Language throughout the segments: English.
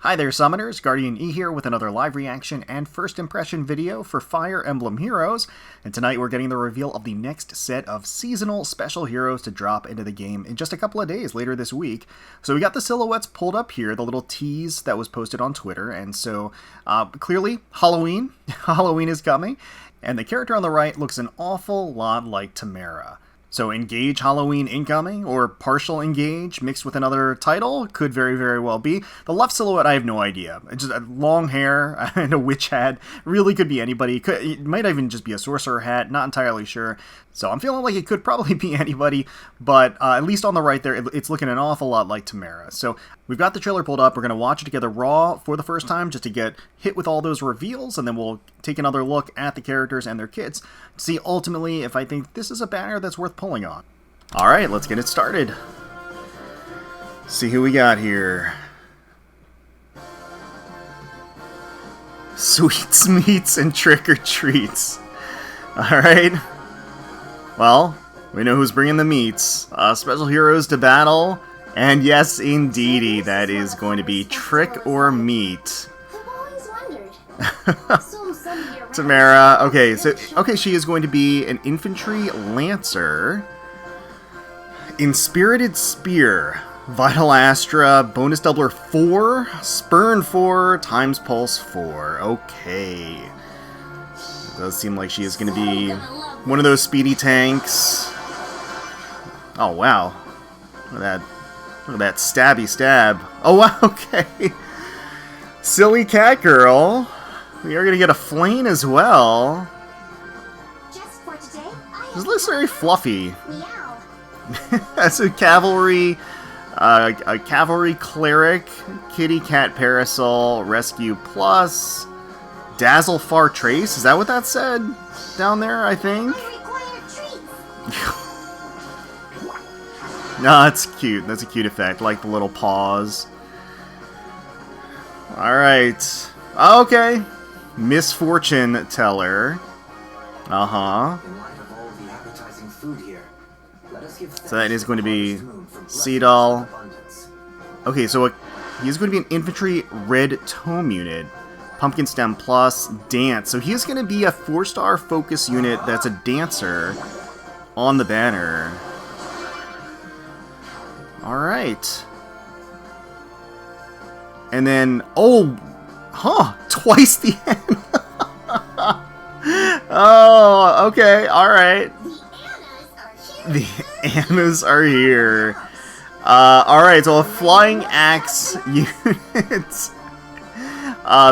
Hi there, Summoners! GuardianE here with another live reaction and first impression video for Fire Emblem Heroes, and tonight we're getting the reveal of the next set of seasonal special heroes to drop into the game in just a couple of days later this week. So we got the silhouettes pulled up here, the little tease that was posted on Twitter, and so clearly Halloween. Halloween is coming, and the character on the right looks an awful lot like Tamara. So Engage Halloween incoming, or Partial Engage mixed with another title, could very, very well be. The left silhouette, I have no idea. It's just long hair and a witch hat. Really could be anybody. It might even just be a sorcerer hat, not entirely sure. So I'm feeling like it could probably be anybody, but at least on the right there, it's looking an awful lot like Tamara. So we've got the trailer pulled up. We're going to watch it together raw for the first time just to get hit with all those reveals, and then we'll take another look at the characters and their kits to see ultimately if I think this is a banner that's worth pulling on. Alright, let's get it started. See who we got here. Sweets, meats, and trick-or-treats. Alright. Well, we know who's bringing the meats. Special heroes to battle. And yes, indeedy, that is going to be Trick or Meat. Tamara. Okay, she is going to be an infantry lancer. Inspirited Spear. Vital Astra. Bonus doubler 4. Spurn 4. Times Pulse 4. Okay. It does seem like she is going to be one of those speedy tanks. Oh, wow. Look at that stabby stab. Oh, wow, okay. Silly Cat Girl. We are going to get a Flayn as well. This looks very fluffy. That's a cavalry cleric, kitty cat parasol, rescue plus, dazzle far trace. Is that what that said down there? I think. No, that's cute. That's a cute effect. I like the little paws. All right. Okay. Misfortune-Teller. So that is going to be Seadall. Okay, so he's going to be an infantry red tome unit. Pumpkin Stem Plus, Dance. So he's going to be a 4-star focus unit that's a dancer on the banner. Alright. And then, twice the Anna. Oh, okay, alright. The Annas are here. Alright, so a Flying Axe unit.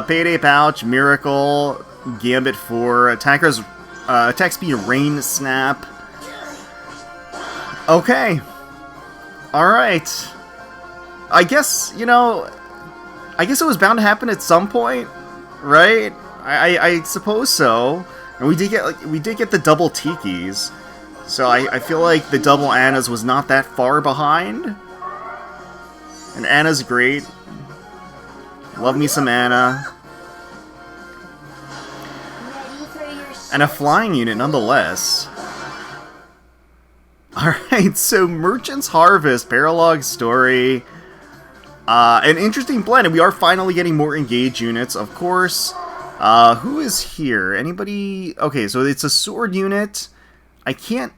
Payday Pouch, Miracle, Gambit 4, Attacker's attack speed, Rain Snap. Okay. Alright. I guess, I guess it was bound to happen at some point, right? I suppose so. And we did get the double Tikis. So I feel like the double Annas was not that far behind. And Anna's great. Love me some Anna. And a flying unit nonetheless. Alright, so Merchant's Harvest, Paralog Story. An interesting blend, and we are finally getting more Engage units, of course. Who is here? Anybody? Okay, so it's a sword unit. I can't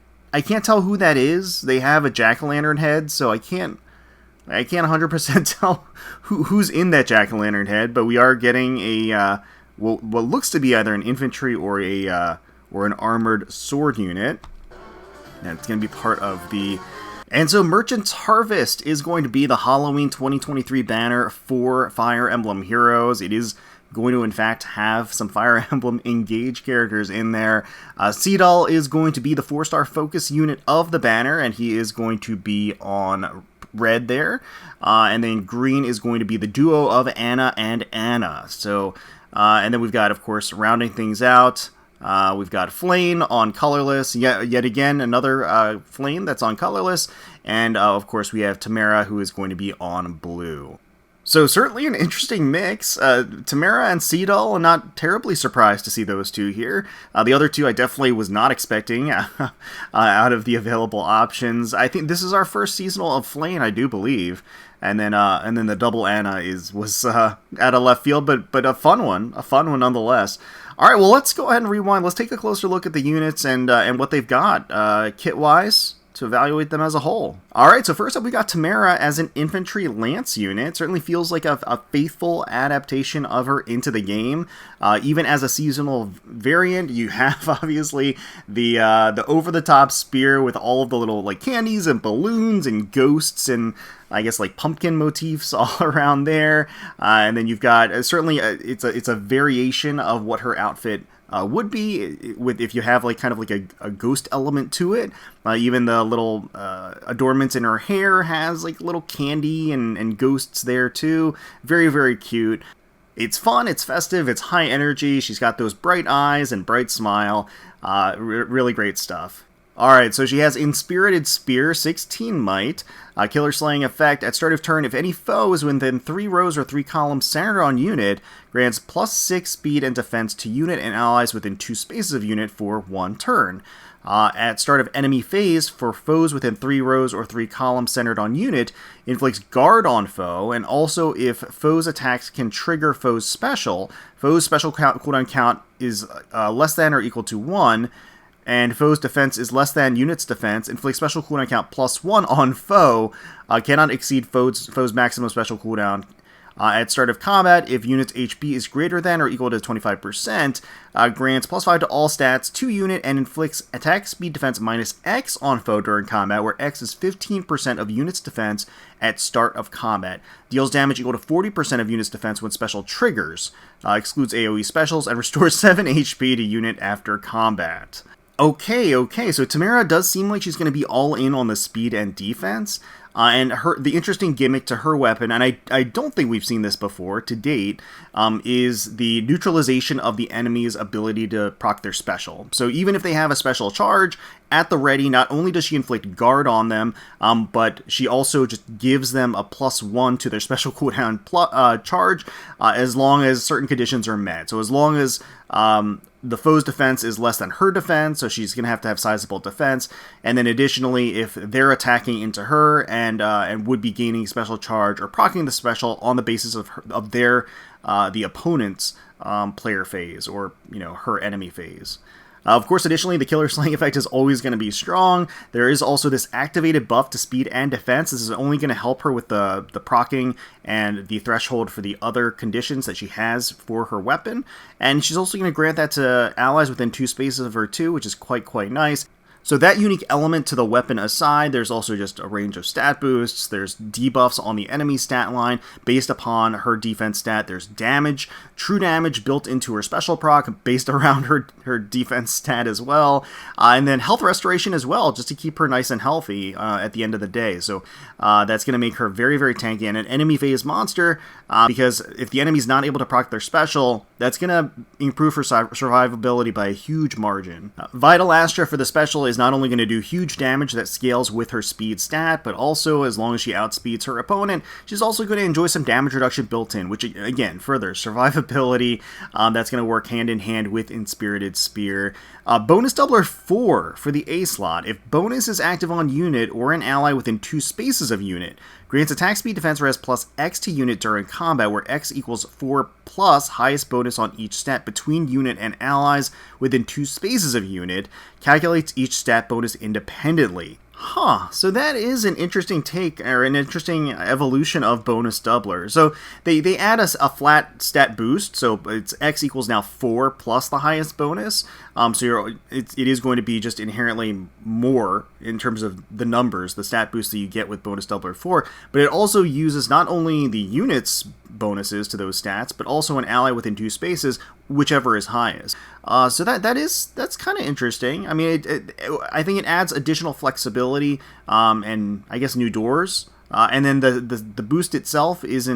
tell who that is. They have a jack-o'-lantern head, so I can't 100% tell who's in that jack-o'-lantern head, but we are getting a what looks to be either an infantry or an armored sword unit. And it's going to be part of the... And so Merchant's Harvest is going to be the Halloween 2023 banner for Fire Emblem Heroes. It is going to, in fact, have some Fire Emblem Engage characters in there. Seadall is going to be the 4-star focus unit of the banner, and he is going to be on red there. And then green is going to be the duo of Anna and Anna. So, and then we've got, of course, rounding things out, we've got Flayn on colorless, yet again, another Flayn that's on colorless, and of course we have Tamara, who is going to be on blue. So certainly an interesting mix. Tamara and Seadall, I'm not terribly surprised to see those two here. The other two I definitely was not expecting out of the available options. I think this is our first seasonal of Flayn, I do believe. and then the double Ana was out of left field, but a fun one nonetheless. All right, well, let's go ahead and rewind. Let's take a closer look at the units and what they've got kit-wise to evaluate them as a whole. All right, so first up we got Tamara as an infantry lance unit. Certainly feels like a faithful adaptation of her into the game. Even as a seasonal variant, you have obviously the over-the-top spear with all of the little like candies and balloons and ghosts and I guess like pumpkin motifs all around there. And then you've got certainly it's a variation of what her outfit would be with if you have like kind of like a ghost element to it. Even the little adornments in her hair has like little candy and ghosts there too. Very, very cute. It's fun, it's festive, it's high energy. She's got those bright eyes and bright smile. Really great stuff. Alright, so she has Inspirited Spear, 16 might, killer slaying effect. At start of turn, if any foe is within 3 rows or 3 columns centered on unit, grants +6 speed and defense to unit and allies within 2 spaces of unit for 1 turn. At start of enemy phase, for foes within 3 rows or 3 columns centered on unit, inflicts guard on foe, and also if foes' attacks can trigger foe's special cooldown count is less than or equal to 1, and foe's defense is less than unit's defense, inflict special cooldown count +1 on foe, cannot exceed foe's maximum special cooldown. At start of combat, if unit's HP is greater than or equal to 25%, grants +5 to all stats to unit and inflicts attack speed defense -X on foe during combat, where X is 15% of unit's defense at start of combat. Deals damage equal to 40% of unit's defense when special triggers. Excludes AoE specials and restores 7 HP to unit after combat. Okay, so Timerra does seem like she's going to be all in on the speed and defense, and the interesting gimmick to her weapon, and I don't think we've seen this before to date, is the neutralization of the enemy's ability to proc their special. So even if they have a special charge at the ready, not only does she inflict guard on them, but she also just gives them a +1 to their special cooldown charge as long as certain conditions are met. So as long as the foe's defense is less than her defense, so she's going to have sizable defense. And then additionally, if they're attacking into her and would be gaining special charge or proccing the special on the basis of their the opponent's player phase or her enemy phase. Of course, additionally, the killer slaying effect is always going to be strong. There is also this activated buff to speed and defense. This is only going to help her with the proccing and the threshold for the other conditions that she has for her weapon. And she's also going to grant that to allies within 2 spaces of her too, which is quite nice. So that unique element to the weapon aside, there's also just a range of stat boosts, there's debuffs on the enemy stat line based upon her defense stat, there's damage, true damage built into her special proc based around her defense stat as well, and then health restoration as well, just to keep her nice and healthy at the end of the day. So that's going to make her very, very tanky and an enemy phase monster, because if the enemy's not able to proc their special, that's going to improve her survivability by a huge margin. Vital Astra for the special is not only going to do huge damage that scales with her speed stat, but also as long as she outspeeds her opponent, she's also going to enjoy some damage reduction built in, which again further survivability. That's going to work hand in hand with Inspirited Spear. Bonus Doubler 4 for the A slot. If bonus is active on unit or an ally within 2 spaces of unit, grants attack speed defense res +X to unit during combat, where X equals 4 plus highest bonus on each stat between unit and allies within 2 spaces of unit, calculates each stat bonus independently. So that is an interesting take, or an interesting evolution of Bonus Doubler. So they add us a flat stat boost, so it's X equals now 4 plus the highest bonus. So it is going to be just inherently more in terms of the numbers, the stat boost that you get with Bonus Doubler 4, but it also uses not only the unit's bonuses to those stats, but also an ally within 2 spaces, whichever is highest. So that's kind of interesting. I mean, I think it adds additional flexibility and I guess new doors. And then the boost itself is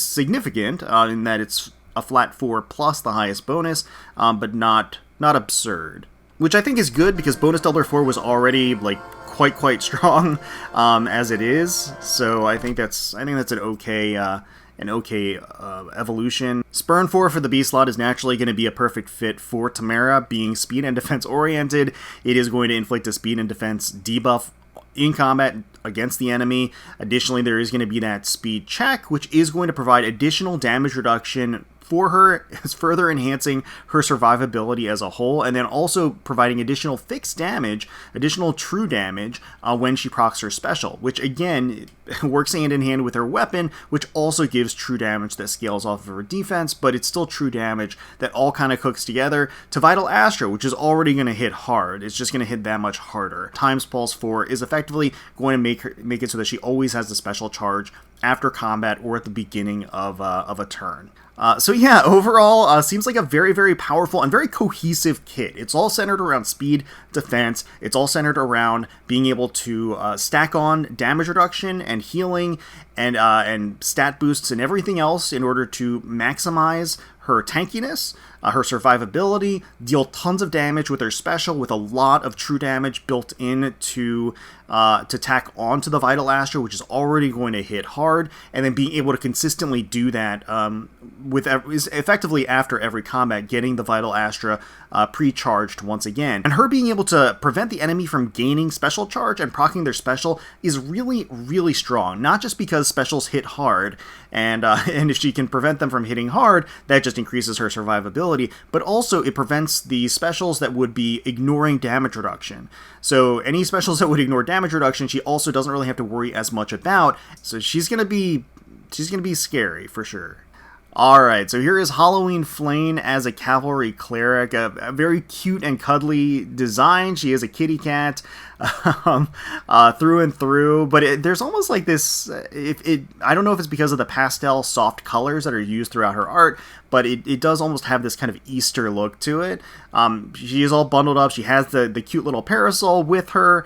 significant in that it's a flat 4 plus the highest bonus, but not absurd. Which I think is good because Bonus Doubler 4 was already like quite strong as it is. So I think that's an okay evolution. Spurn 4 for the B slot is naturally going to be a perfect fit for Tamara, being speed and defense oriented. It is going to inflict a speed and defense debuff in combat against the enemy. Additionally, there is going to be that speed check, which is going to provide additional damage reduction for her, further enhancing her survivability as a whole, and then also providing additional fixed damage, additional true damage when she procs her special, which again works hand in hand with her weapon, which also gives true damage that scales off of her defense, but it's still true damage that all kind of cooks together to Vital Astra, which is already going to hit hard. It's just going to hit that much harder. Times Pulse 4 is effectively going to make it so that she always has the special charge after combat or at the beginning of a turn. So yeah, overall, seems like a very, very powerful and very cohesive kit. It's all centered around speed, defense. It's all centered around being able to stack on damage reduction and healing and stat boosts and everything else in order to maximize her tankiness, her survivability, deal tons of damage with her special with a lot of true damage built in to tack onto the Vital Astra, which is already going to hit hard, and then being able to consistently do that is effectively after every combat, getting the Vital Astra pre-charged once again. And her being able to prevent the enemy from gaining special charge and proccing their special is really, really strong. Not just because specials hit hard, and if she can prevent them from hitting hard, that just increases her survivability, but also it prevents the specials that would be ignoring damage reduction. So any specials that would ignore damage reduction, she also doesn't really have to worry as much about. So she's gonna be scary for sure. Alright, so here is Halloween Flayn as a cavalry cleric, a very cute and cuddly design. She is a kitty cat through and through, but there's almost like this, I don't know if it's because of the pastel soft colors that are used throughout her art, but it does almost have this kind of Easter look to it. She is all bundled up. She has the cute little parasol with her.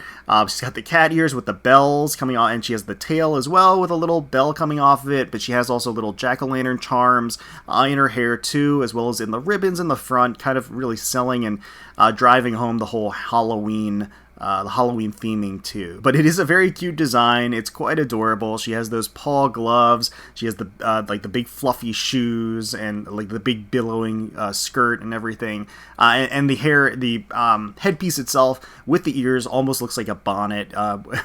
She's got the cat ears with the bells coming on, and she has the tail as well with a little bell coming off of it, but she has also little jack-o'-lantern charms in her hair too, as well as in the ribbons in the front, kind of really selling and driving home the whole Halloween theming too. But it is a very cute design. It's quite adorable. She has those paw gloves. She has the like the big fluffy shoes and like the big billowing skirt and everything. And the hair, the headpiece itself with the ears almost looks like a bonnet.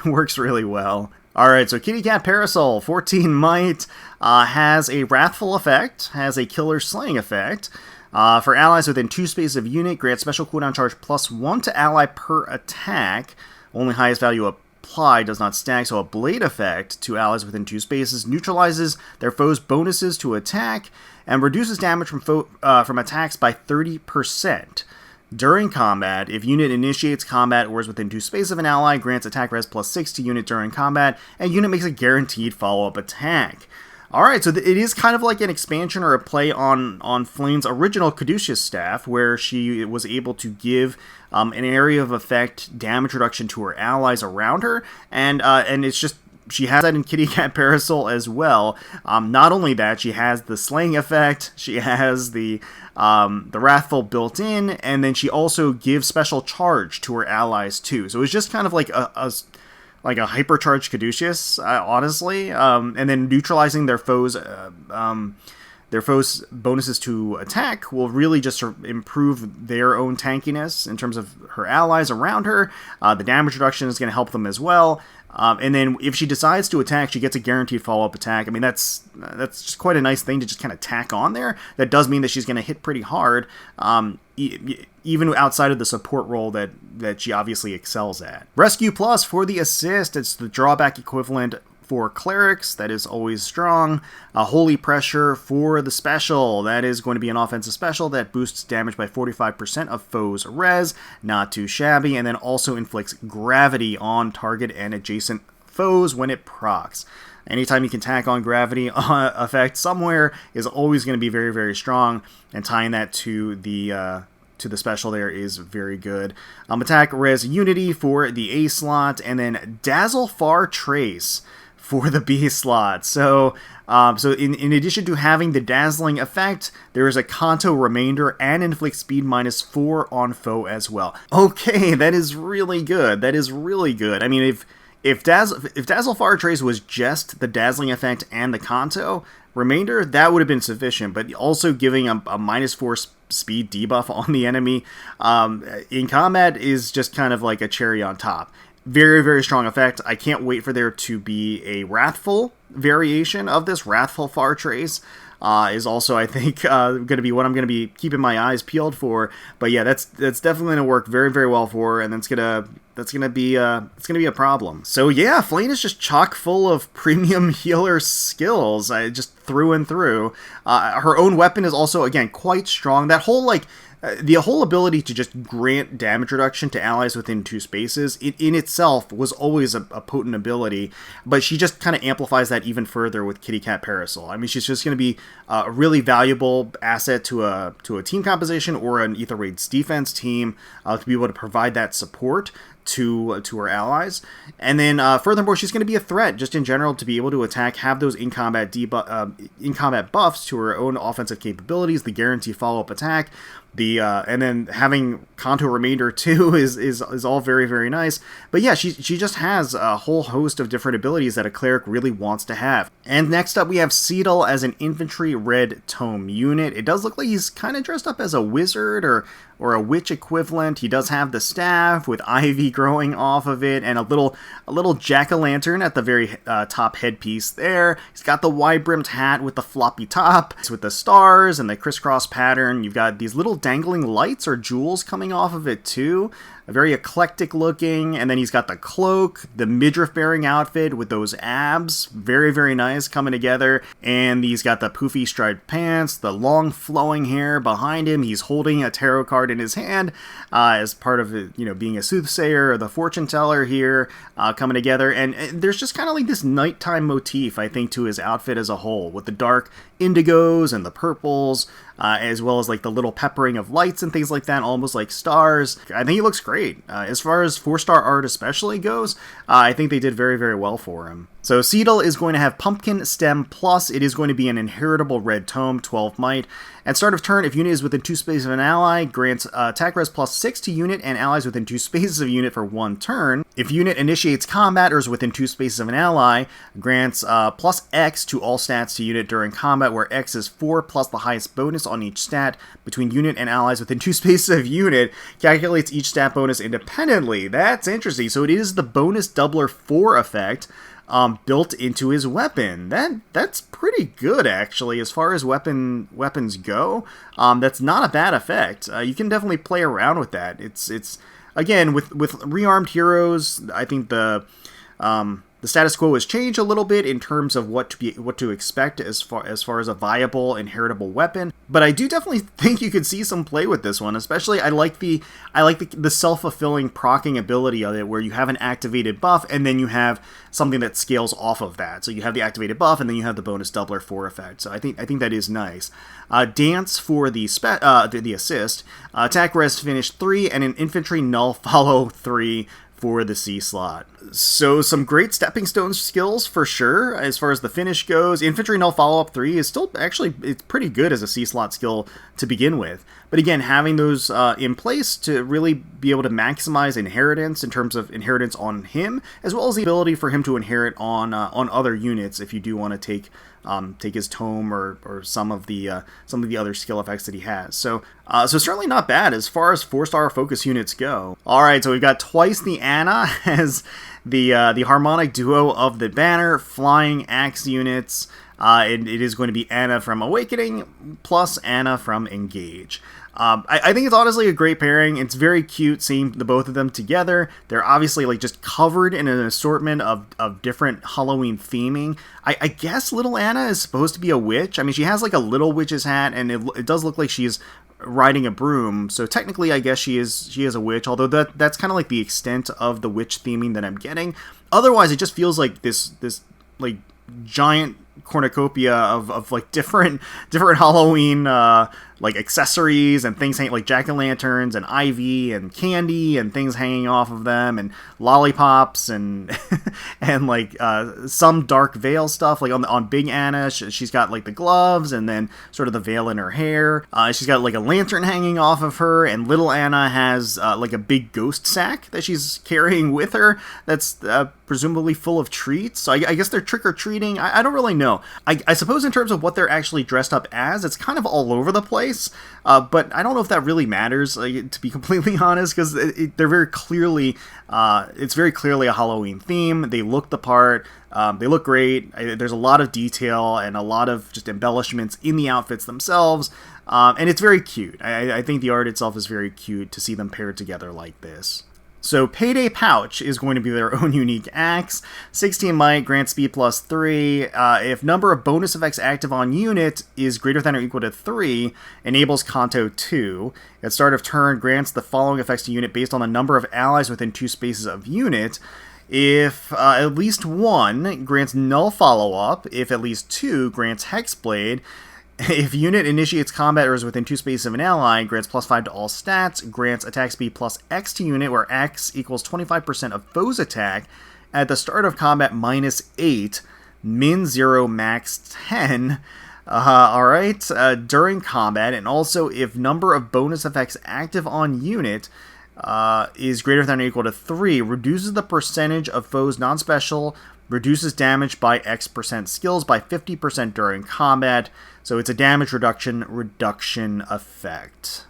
Works really well. Alright, so Kitty Cat Parasol, 14 might, has a Wrathful effect, has a Killer Slaying effect. For allies within 2 spaces of unit, grant special cooldown charge +1 to ally per attack. Only highest value applied does not stack, so a blade effect to allies within 2 spaces neutralizes their foes' bonuses to attack and reduces damage from attacks by 30%. During combat, if unit initiates combat or is within 2 spaces of an ally, grants attack res +6 to unit during combat, and unit makes a guaranteed follow-up attack. Alright, so it is kind of like an expansion or a play on Flayn's original Caduceus staff, where she was able to give an area of effect damage reduction to her allies around her, and it's just, she has that in Kitty Cat Parasol as well. Not only that, she has the slaying effect, she has the Wrathful built in, and then she also gives special charge to her allies too. So it's just kind of like a hypercharged Caduceus, honestly, and then neutralizing their foes' bonuses to attack will really just improve their own tankiness in terms of her allies around her. The damage reduction is going to help them as well. And then if she decides to attack, she gets a guaranteed follow-up attack. I mean, that's just quite a nice thing to just kind of tack on there. That does mean that she's going to hit pretty hard, even outside of the support role that she obviously excels at. Rescue Plus for the assist. It's the drawback equivalent for clerics. That is always strong. Holy Pressure for the special. That is going to be an offensive special that boosts damage by 45% of foes' res. Not too shabby. And then also inflicts gravity on target and adjacent foes when it procs. Anytime you can tack on gravity effect somewhere is always going to be very, very strong. And tying that to the special there is very good. Attack res Unity for the A slot, and then Dazzle Far Trace for the B slot. So in addition to having the dazzling effect, there is a Kanto remainder and inflict speed -4 on foe as well. Okay, that is really good. That is really good. I mean, if Dazzle Far Trace was just the dazzling effect and the Kanto remainder, that would have been sufficient. But also giving a -4 speed debuff on the enemy in combat is just kind of like a cherry on top. Very, very strong effect. I can't wait for there to be a Wrathful variation of this. Wrathful Far Trace is also, I think, going to be what I'm going to be keeping my eyes peeled for. But yeah, that's definitely going to work very, very well for her, and that's gonna be a problem. So yeah, Flayn is just chock full of premium healer skills, just through and through. Her own weapon is also, again, quite strong. That whole the whole ability to just grant damage reduction to allies within 2 spaces, in itself was always a potent ability, but she just kind of amplifies that even further with Kitty Cat Parasol. I mean, she's just going to be a really valuable asset to a team composition or an Aether Raid's defense team to be able to provide that support to her allies. And then furthermore, she's going to be a threat just in general to be able to attack, have those in-combat buffs to her own offensive capabilities, the guarantee follow-up attack, and then having Contour Remainder too is all very, very nice. But yeah, she just has a whole host of different abilities that a cleric really wants to have. And next up we have Seadall as an infantry red tome unit. It does look like he's kind of dressed up as a wizard or a witch equivalent. He does have the staff with ivy growing off of it and a little jack-o'-lantern at the very top headpiece there. He's got the wide-brimmed hat with the floppy top with the stars and the crisscross pattern. You've got these little dangling lights or jewels coming off of it too. Very eclectic looking. And then he's got the cloak, the midriff-bearing outfit with those abs. Very, very nice coming together. And he's got the poofy striped pants, the long flowing hair behind him. He's holding a tarot card in his hand as part of being a soothsayer or the fortune teller here coming together. And there's just kind of like this nighttime motif, I think, to his outfit as a whole, with the dark indigos and the purples, as well as like the little peppering of lights and things like that, almost like stars. I think he looks great. As far as 4-star art especially goes, I think they did very, very well for him. So Seadall is going to have Pumpkin Stem Plus. It is going to be an inheritable red tome, 12 might. At start of turn, if unit is within 2 spaces of an ally, grants attack res +6 to unit and allies within 2 spaces of unit for 1 turn. If unit initiates combat or is within 2 spaces of an ally, grants +X to all stats to unit during combat, where X is 4 plus the highest bonus on each stat between unit and allies within 2 spaces of unit. Calculates each stat bonus independently. That's interesting. So it is the bonus doubler 4 effect built into his weapon. That's pretty good, actually, as far as weapons go. That's not a bad effect. You can definitely play around with that. It's again, with rearmed heroes, I think the status quo has changed a little bit in terms of what to expect as far as a viable inheritable weapon. But I do definitely think you could see some play with this one. Especially, I like the self-fulfilling proccing ability of it, where you have an activated buff and then you have something that scales off of that. So you have the activated buff and then you have the bonus doubler 4 effect. So I think that is nice. Dance for the assist. Attack res finish 3 and an infantry null follow 3 for the C slot. So some great stepping stone skills for sure. As far as the finish goes, infantry null follow-up 3 is still actually, it's pretty good as a C slot skill to begin with. But again, having those in place to really be able to maximize inheritance in terms of inheritance on him, as well as the ability for him to inherit on other units if you do want to take his tome or some of the other skill effects that he has. So certainly not bad as far as 4-star focus units go. All right, so we've got twice the Anna as the harmonic duo of the banner, flying axe units. It is going to be Anna from Awakening plus Anna from Engage. I think it's honestly a great pairing. It's very cute seeing the both of them together. They're obviously like just covered in an assortment of different Halloween theming. I guess little Anna is supposed to be a witch. I mean, she has like a little witch's hat, and it does look like she's riding a broom. So technically, I guess she is a witch. Although that's kind of like the extent of the witch theming that I'm getting. Otherwise, it just feels like this like giant cornucopia of like different Halloween like accessories and things hanging, like jack-o'-lanterns and ivy and candy and things hanging off of them and lollipops and and like some dark veil stuff. Like on Big Anna, she's got like the gloves and then sort of the veil in her hair. She's got like a lantern hanging off of her, and little Anna has like a big ghost sack that she's carrying with her. That's presumably full of treats. So I guess they're trick-or-treating. I don't really know. I suppose in terms of what they're actually dressed up as, it's kind of all over the place. But I don't know if that really matters, to be completely honest, because they're very clearly, it's very clearly a Halloween theme. They look the part. They look great. There's a lot of detail and a lot of just embellishments in the outfits themselves. And it's very cute. I think the art itself is very cute to see them paired together like this. So Payday Pouch is going to be their own unique axe. 16 might, grants speed plus 3. If number of bonus effects active on unit is greater than or equal to 3, enables Kanto 2. At start of turn, grants the following effects to unit based on the number of allies within 2 spaces of unit. If at least 1, grants Null Follow-Up. If at least 2, grants Hexblade. If unit initiates combat or is within 2 spaces of an ally, grants plus 5 to all stats, grants attack speed plus X to unit, where X equals 25% of foe's attack. At the start of combat, minus 8, min 0, max 10. Alright, during combat, and also if number of bonus effects active on unit is greater than or equal to 3, reduces the percentage of foe's non-special, reduces damage by X% skills by 50% during combat. So it's a damage reduction effect.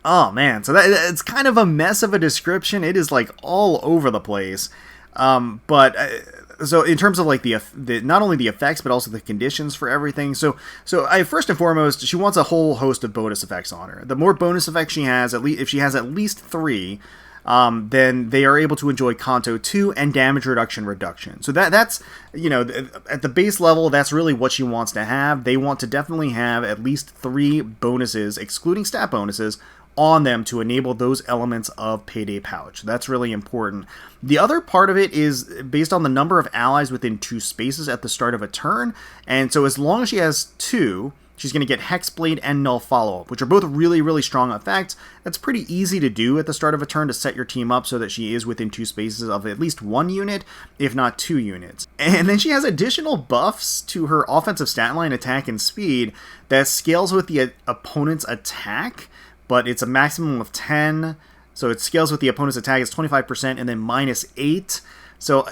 Oh man, so it's kind of a mess of a description. It is like all over the place. So in terms of like the not only the effects but also the conditions for everything. So I first and foremost, she wants a whole host of bonus effects on her. The more bonus effects she has, at least if she has at least 3. Then they are able to enjoy Kanto 2 and damage reduction. So that's, at the base level, that's really what she wants to have. They want to definitely have at least 3 bonuses, excluding stat bonuses, on them to enable those elements of Payday Pouch. That's really important. The other part of it is based on the number of allies within 2 spaces at the start of a turn, and so as long as she has 2, she's going to get Hexblade and Null Follow-Up, which are both really, really strong effects. That's pretty easy to do at the start of a turn to set your team up so that she is within 2 spaces of at least 1 unit, if not 2 units. And then she has additional buffs to her offensive stat line, attack, and speed that scales with the opponent's attack, but it's a maximum of 10. So it scales with the opponent's attack, it's 25%, and then minus 8. So,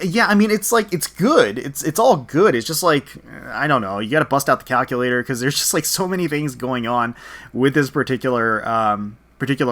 yeah, I mean, it's like, it's good. It's all good. It's just like, I don't know, you gotta bust out the calculator, because there's just like so many things going on with this particular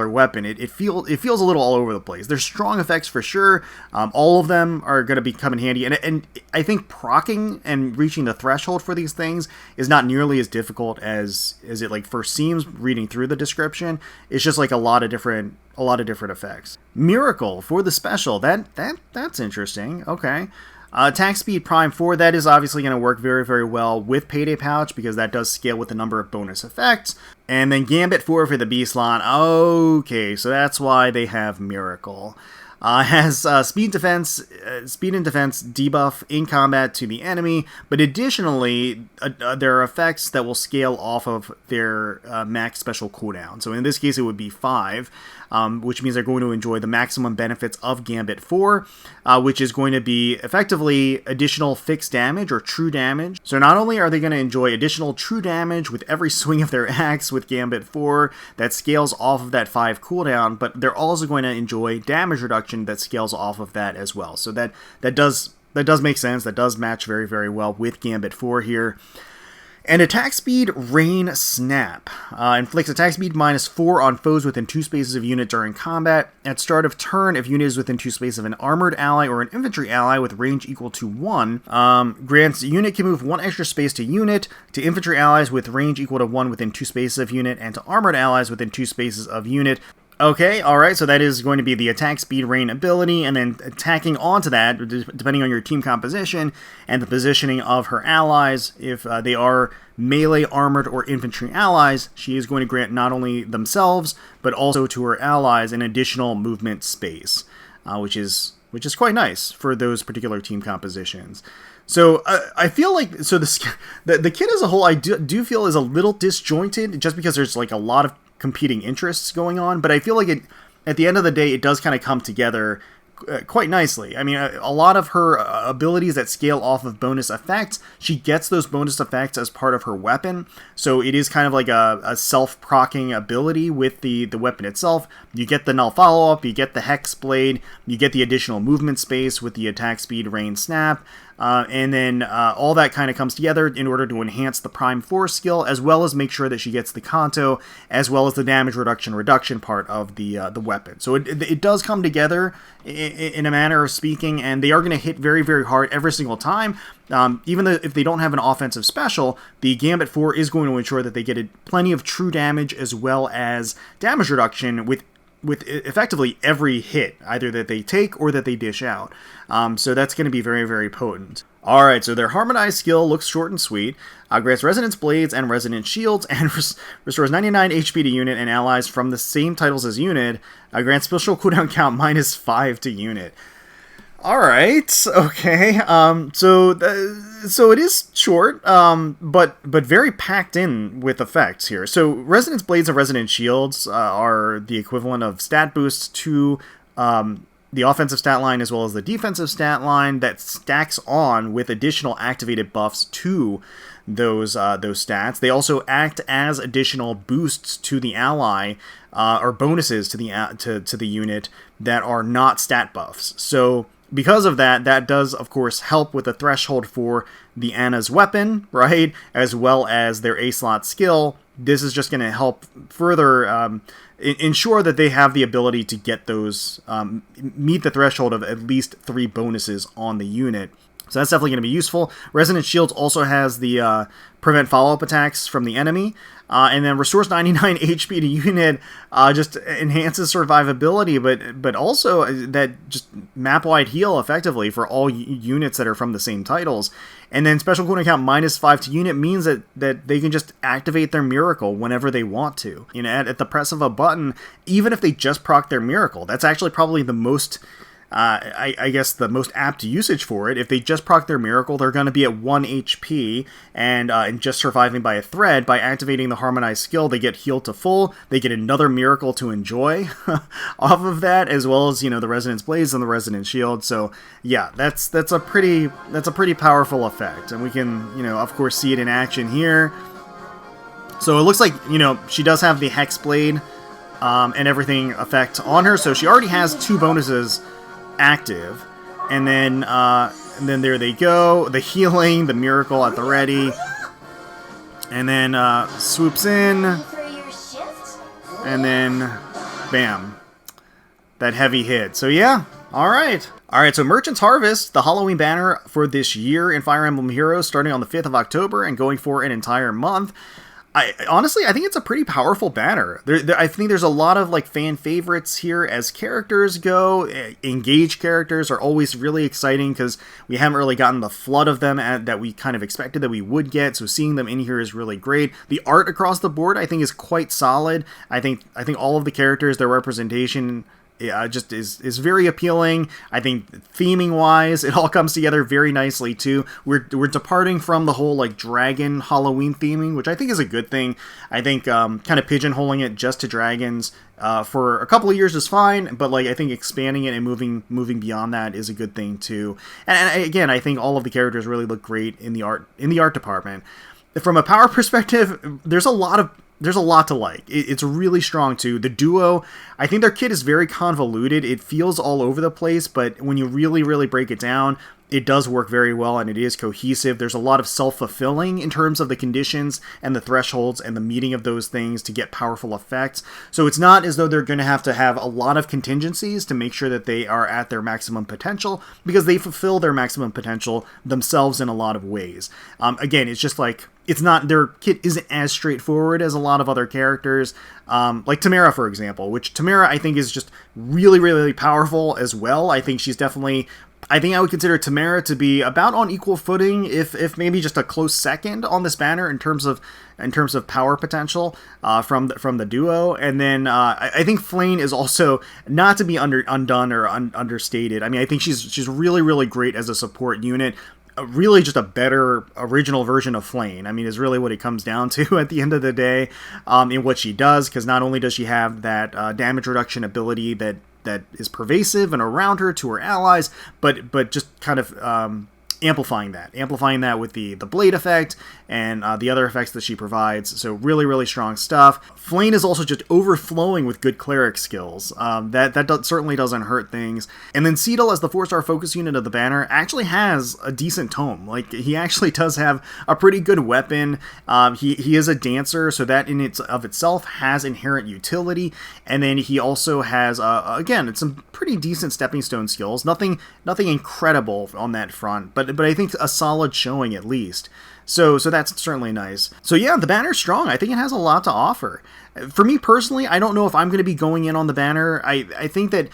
weapon. It feels a little all over the place. There's strong effects for sure. All of them are going to come in handy, and I think proccing and reaching the threshold for these things is not nearly as difficult as it like first seems reading through the description. It's just like a lot of different effects. Miracle for the special. That's interesting. Okay. Attack speed prime 4, that is obviously going to work very, very well with Payday Pouch because that does scale with the number of bonus effects. And then Gambit 4 for the B slot. Okay, so that's why they have Miracle. Has speed and defense debuff in combat to the enemy, but additionally, there are effects that will scale off of their max special cooldown. So in this case, it would be 5, which means they're going to enjoy the maximum benefits of Gambit 4, which is going to be effectively additional fixed damage or true damage. So not only are they going to enjoy additional true damage with every swing of their axe with Gambit 4 that scales off of that 5 cooldown, but they're also going to enjoy damage reduction that scales off of that as well. So that does make sense. That does match very, very well with Gambit 4 here. And attack speed, Rain Snap. Inflicts attack speed minus 4 on foes within 2 spaces of unit during combat. At start of turn, if unit is within 2 spaces of an armored ally or an infantry ally with range equal to 1, grants unit can move 1 extra space to unit, to infantry allies with range equal to 1 within 2 spaces of unit, and to armored allies within 2 spaces of unit. Okay, alright, so that is going to be the attack speed rain ability, and then attacking onto that, depending on your team composition and the positioning of her allies, if they are melee, armored, or infantry allies, she is going to grant not only themselves, but also to her allies an additional movement space, which is quite nice for those particular team compositions. So I feel like the kit as a whole I do feel is a little disjointed, just because there's like a lot of competing interests going on, but I feel like at the end of the day, it does kind of come together quite nicely. I mean, a lot of her abilities that scale off of bonus effects, she gets those bonus effects as part of her weapon, so it is kind of like a self-proccing ability with the weapon itself. You get the null follow-up, you get the hex blade, you get the additional movement space with the attack speed, rain, snap, and then all that kind of comes together in order to enhance the Prime Force skill, as well as make sure that she gets the Kanto, as well as the damage reduction part of the weapon. So it does come together in a manner of speaking, and they are going to hit very, very hard every single time. Even though if they don't have an offensive special, the Gambit 4 is going to ensure that they get plenty of true damage as well as damage reduction with effectively every hit, either that they take or that they dish out. So that's going to be very, very potent. Alright, so their Harmonized skill looks short and sweet, grants Resonance Blades and Resonance Shields, and restores 99 HP to unit and allies from the same titles as unit, grants special cooldown count -5 to unit. Alright, okay, so it is short, but very packed in with effects here. So Resonance Blades and Resonance Shields are the equivalent of stat boosts to the offensive stat line as well as the defensive stat line that stacks on with additional activated buffs to those stats. They also act as additional boosts to the ally or bonuses to the unit that are not stat buffs. So because of that, that does, of course, help with the threshold for the Anna's weapon, right? As well as their A-slot skill. This is just going to help further ensure that they have the ability to get those, meet the threshold of at least 3 bonuses on the unit. So that's definitely going to be useful. Resonance Shields also has the prevent follow-up attacks from the enemy, and then restores 99 HP to unit, just enhances survivability, but also that just map-wide heal effectively for all units that are from the same titles. And then special cooldown count -5 to unit means that they can just activate their miracle whenever they want to. You know, at the press of a button, even if they just proc their miracle, that's actually probably the most... I guess the most apt usage for it. If they just proc their miracle, they're going to be at 1 HP and just surviving by a thread. By activating the Harmonized skill, they get healed to full. They get another miracle to enjoy off of that, as well as, you know, the Resonance Blades and the Resonance Shield. So yeah, that's a pretty powerful effect, and we can, you know, of course, see it in action here. So it looks like, you know, she does have the Hex Blade and everything effect on her, so she already has 2 bonuses active, and then there they go, the healing, the miracle at the ready, and then swoops in, and then bam, that heavy hit. So yeah, alright, so Merchant's Harvest, the Halloween banner for this year in Fire Emblem Heroes, starting on the 5th of October and going for an entire month. Honestly, I think it's a pretty powerful banner. I think there's a lot of like fan favorites here as characters go. Engaged characters are always really exciting because we haven't really gotten the flood of them that we kind of expected that we would get. So seeing them in here is really great. The art across the board, I think, is quite solid. I think all of the characters, their representation, just is very appealing. I think theming wise, it all comes together very nicely too. We're departing from the whole like dragon Halloween theming, which I think is a good thing. I think kind of pigeonholing it just to dragons for a couple of years is fine, but like I think expanding it and moving beyond that is a good thing too. And again, I think all of the characters really look great in the art department. From a power perspective, there's a lot to like. It's really strong too. The duo, I think their kit is very convoluted. It feels all over the place, but when you really, really break it down, it does work very well, and it is cohesive. There's a lot of self-fulfilling in terms of the conditions and the thresholds and the meeting of those things to get powerful effects. So it's not as though they're going to have a lot of contingencies to make sure that they are at their maximum potential, because they fulfill their maximum potential themselves in a lot of ways. Again, it's just like, it's not, their kit isn't as straightforward as a lot of other characters, like Tamara, for example, which Tamara I think is just really, really powerful as well. I think she's definitely, I think I would consider Tamara to be about on equal footing, if maybe just a close second on this banner in terms of power potential from the duo. And then I think Flayn is also not to be undone or understated. I mean, I think she's really, really great as a support unit. Really just a better original version of Flayn, I mean, is really what it comes down to at the end of the day, in what she does, because not only does she have that damage reduction ability that that is pervasive and around her to her allies, but just kind of amplifying that with the blade effect and the other effects that she provides. So really, really strong stuff. Flayn is also just overflowing with good cleric skills. That certainly doesn't hurt things. And then Seadall, as the 4-star focus unit of the banner, actually has a decent tome. Like, he actually does have a pretty good weapon. He is a dancer, so that in of itself has inherent utility. And then he also has, again, it's some pretty decent stepping stone skills. Nothing incredible on that front, but I think a solid showing at least. So that's certainly nice. So yeah, the banner's strong. I think it has a lot to offer. For me personally, I don't know if I'm going to be going in on the banner. I think that,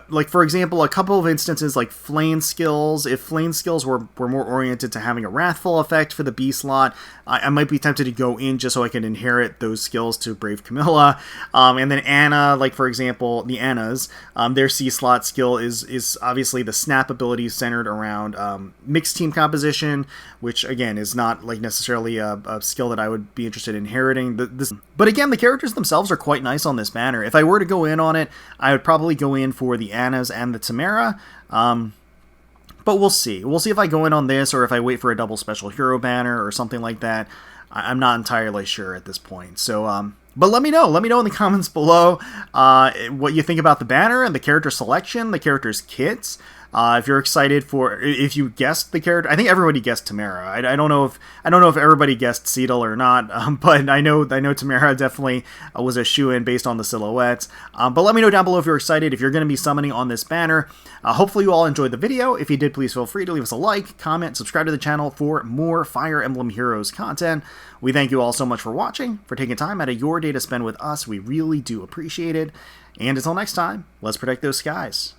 like, for example, a couple of instances like Flayn skills, if Flayn skills were more oriented to having a Wrathful effect for the B slot, I might be tempted to go in just so I can inherit those skills to Brave Camilla. And then Anna, like for example, the Annas, their C slot skill is obviously the snap ability centered around mixed team composition, which again is not like necessarily a skill that I would be interested in inheriting. But again, the characters themselves are quite nice on this banner. If I were to go in on it, I would probably go in for the Annas and the Tamara. But we'll see. We'll see if I go in on this or if I wait for a double special hero banner or something like that. I'm not entirely sure at this point. So, but let me know. Let me know in the comments below what you think about the banner and the character selection, the character's kits. If you're excited if you guessed the character, I think everybody guessed Tamara. I don't know if everybody guessed Seadall or not, but I know Tamara definitely was a shoo-in based on the silhouettes. But let me know down below if you're excited, if you're going to be summoning on this banner. Hopefully you all enjoyed the video. If you did, please feel free to leave us a like, comment, subscribe to the channel for more Fire Emblem Heroes content. We thank you all so much for watching, for taking time out of your day to spend with us. We really do appreciate it. And until next time, let's protect those skies.